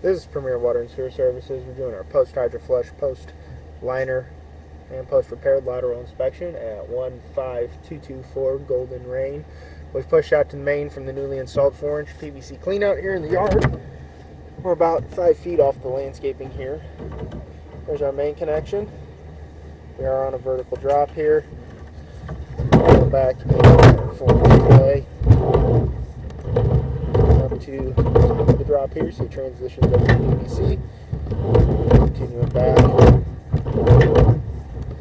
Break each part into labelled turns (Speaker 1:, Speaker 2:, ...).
Speaker 1: This is Premier Water and Sewer Services. We're doing our post-hydro flush, post-liner, and post-repaired lateral inspection at 15224 Golden Rain. We've pushed out to the main from the newly installed 4-inch PVC cleanout here in the yard. We're about 5 feet off the landscaping here. There's our main connection. We are on a vertical drop here. Go back in 4-inch clay up to the drop here, so it transitions over to PVC. Continuing back,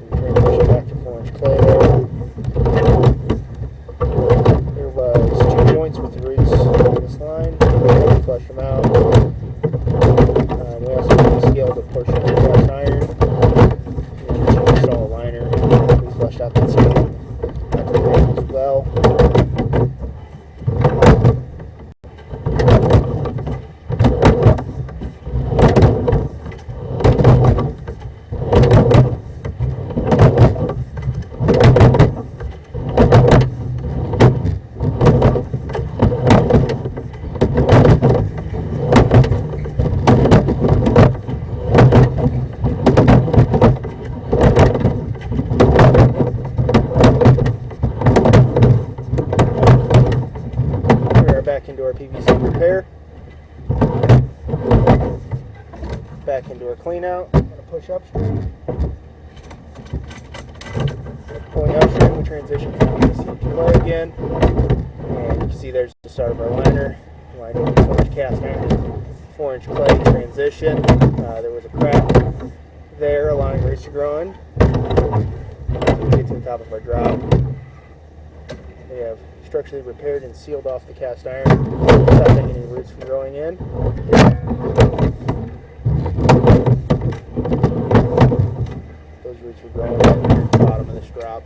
Speaker 1: transition back to 4-inch clay there. There was 2 joints with the roots on this line. We flushed them out. We also rescaled a portion of the cast iron. And we installed a liner. We flushed out that scale at the rim as well. Back into our PVC repair, back into our clean out. I'm going to push upstream. Pulling upstream, we transition from PVC to clay again, and you can see there's the start of our liner. Line into 4-inch cast iron, 4-inch clay transition. There was a crack there, allowing roots to grow in. So we get to the top of our drop. We have structurally repaired and sealed off the cast iron, stopping any roots from growing in. Those roots were growing in at the bottom of this drop.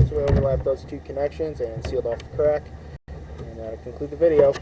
Speaker 1: So we overlapped those 2 connections and sealed off the crack, and that'll conclude the video.